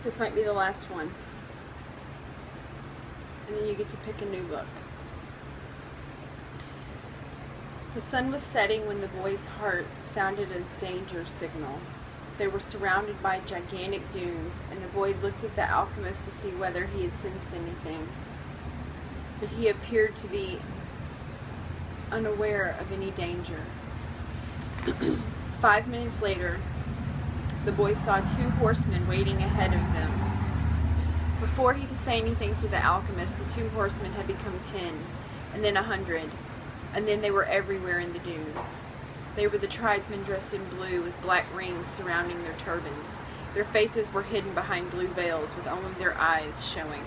This might be the last one. And then you get to pick a new book. The sun was setting when the boy's heart sounded a danger signal. They were surrounded by gigantic dunes, and the boy looked at the alchemist to see whether he had sensed anything. But he appeared to be unaware of any danger. 5 minutes later, the boy saw 2 horsemen waiting ahead of them. Before he could say anything to the alchemist, the 2 horsemen had become 10, and then 100, and then they were everywhere in the dunes. They were the tribesmen dressed in blue with black rings surrounding their turbans. Their faces were hidden behind blue veils with only their eyes showing.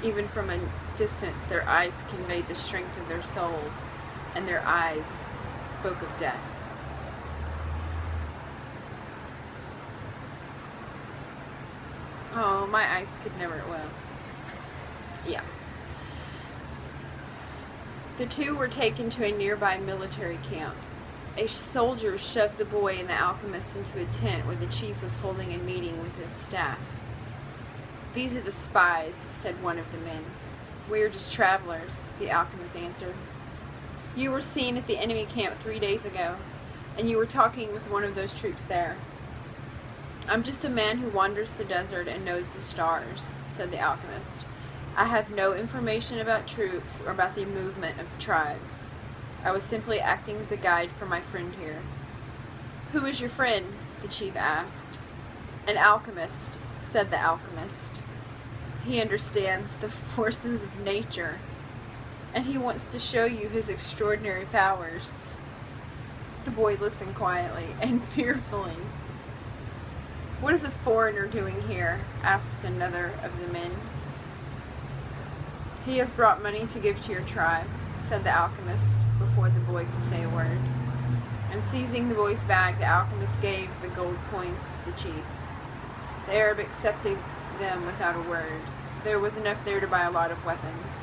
Even from a distance, their eyes conveyed the strength of their souls, and their eyes spoke of death. Oh, my eyes could never, well, yeah. The 2 were taken to a nearby military camp. A soldier shoved the boy and the alchemist into a tent where the chief was holding a meeting with his staff. "These are the spies," said one of the men. "We are just travelers," the alchemist answered. "You were seen at the enemy camp 3 days ago, and you were talking with one of those troops there." "I'm just a man who wanders the desert and knows the stars," said the alchemist. "I have no information about troops or about the movement of tribes. I was simply acting as a guide for my friend here." "Who is your friend?" the chief asked. "An alchemist," said the alchemist. "He understands the forces of nature, and he wants to show you his extraordinary powers." The boy listened quietly and fearfully. "What is a foreigner doing here?" asked another of the men. "He has brought money to give to your tribe," said the alchemist, before the boy could say a word. And seizing the boy's bag, the alchemist gave the gold coins to the chief. The Arab accepted them without a word. There was enough there to buy a lot of weapons.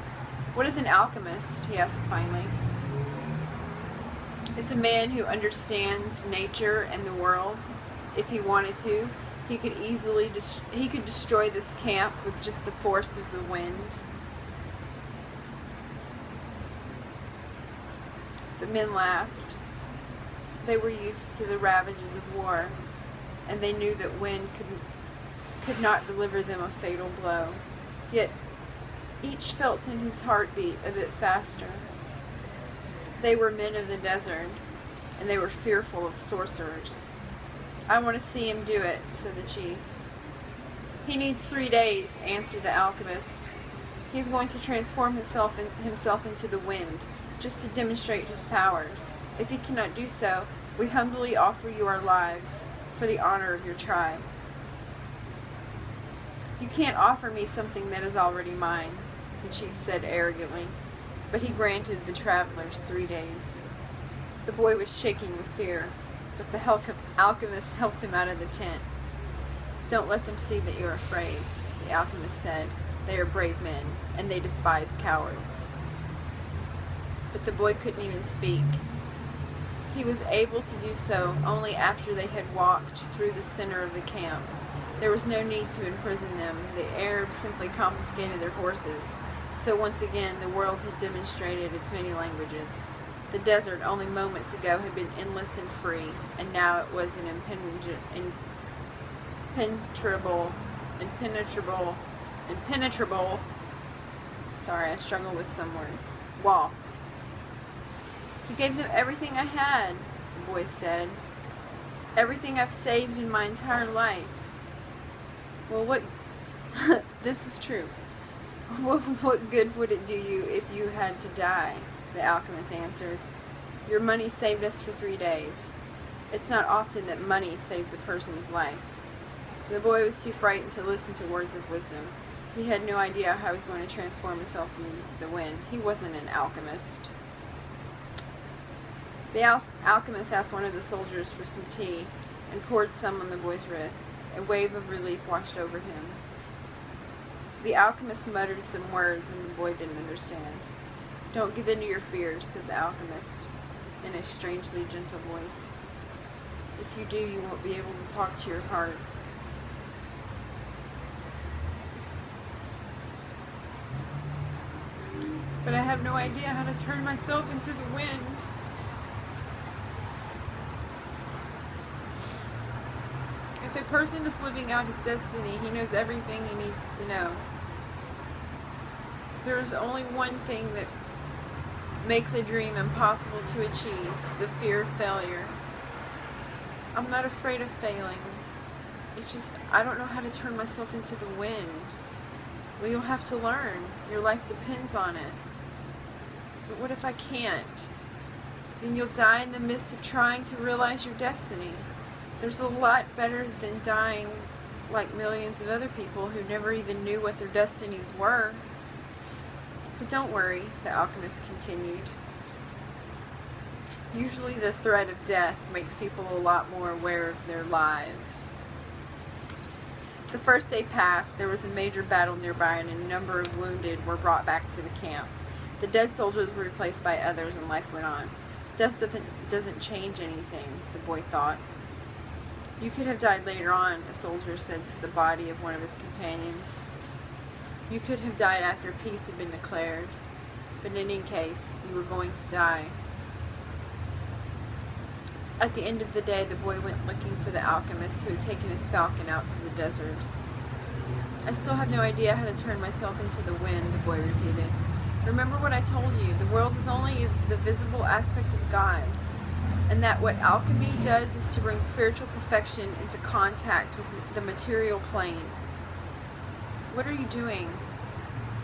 "What is an alchemist?" he asked finally. "It's a man who understands nature and the world. If he wanted to, he could destroy this camp with just the force of the wind." The men laughed. They were used to the ravages of war, and they knew that wind could not deliver them a fatal blow. Yet each felt in his heartbeat a bit faster. They were men of the desert, and they were fearful of sorcerers. "I want to see him do it," said the chief. "He needs 3 days," answered the alchemist. "He's going to transform himself into the wind, just to demonstrate his powers. If he cannot do so, we humbly offer you our lives for the honor of your tribe." "You can't offer me something that is already mine," the chief said arrogantly, but he granted the travelers 3 days. The boy was shaking with fear, but the alchemist helped him out of the tent. "Don't let them see that you're afraid," the alchemist said. "They are brave men, and they despise cowards." But the boy couldn't even speak. He was able to do so only after they had walked through the center of the camp. There was no need to imprison them. The Arabs simply confiscated their horses. So once again, the world had demonstrated its many languages. The desert only moments ago had been endless and free, and now it was an impenetrable, sorry, I struggle with some words, wall. "You gave them everything I had," the boy said. "Everything I've saved in my entire life." "Well, what, this is true. What good would it do you if you had to die?" the alchemist answered. "Your money saved us for 3 days. It's not often that money saves a person's life." The boy was too frightened to listen to words of wisdom. He had no idea how he was going to transform himself in the wind. He wasn't an alchemist. The alchemist asked one of the soldiers for some tea and poured some on the boy's wrists. A wave of relief washed over him. The alchemist muttered some words and the boy didn't understand. "Don't give in to your fears," said the alchemist in a strangely gentle voice. "If you do, you won't be able to talk to your heart." But I have no idea how to turn myself into the wind. If a person is living out his destiny, he knows everything he needs to know. There is only one thing that makes a dream impossible to achieve: the fear of failure. I'm not afraid of failing. It's just, I don't know how to turn myself into the wind. Well, you'll have to learn. Your life depends on it. But what if I can't? Then you'll die in the midst of trying to realize your destiny. There's a lot better than dying like millions of other people who never even knew what their destinies were. But don't worry, the alchemist continued. Usually the threat of death makes people a lot more aware of their lives. The first day passed. There was a major battle nearby, and a number of wounded were brought back to the camp. The dead soldiers were replaced by others, and life went on. Death doesn't change anything, the boy thought. You could have died later on, a soldier said to the body of one of his companions. You could have died after peace had been declared, but in any case, you were going to die. At the end of the day, the boy went looking for the alchemist who had taken his falcon out to the desert. I still have no idea how to turn myself into the wind, the boy repeated. Remember what I told you, the world is only the visible aspect of God, and that what alchemy does is to bring spiritual perfection into contact with the material plane. What are you doing?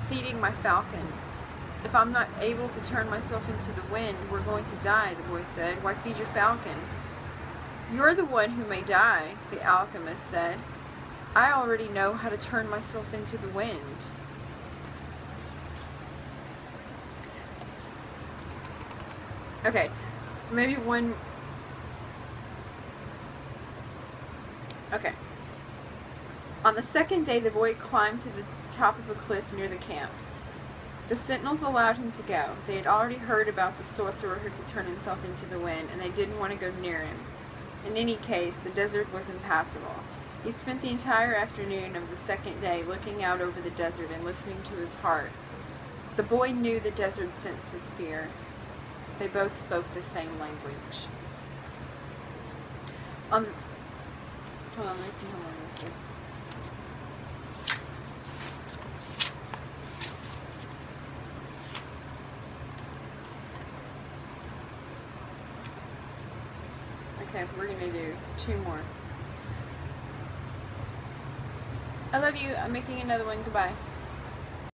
Feeding my falcon. If I'm not able to turn myself into the wind, we're going to die, the boy said. Why feed your falcon? You're the one who may die, the alchemist said. I already know how to turn myself into the wind. Okay, maybe one... Okay. On the second day, the boy climbed to the top of a cliff near the camp. The sentinels allowed him to go. They had already heard about the sorcerer who could turn himself into the wind, and they didn't want to go near him. In any case, the desert was impassable. He spent the entire afternoon of the second day looking out over the desert and listening to his heart. The boy knew the desert sensed his fear. They both spoke the same language. Hold on, let me see how long this is. Okay, we're going to do 2 more. I love you. I'm making another one. Goodbye.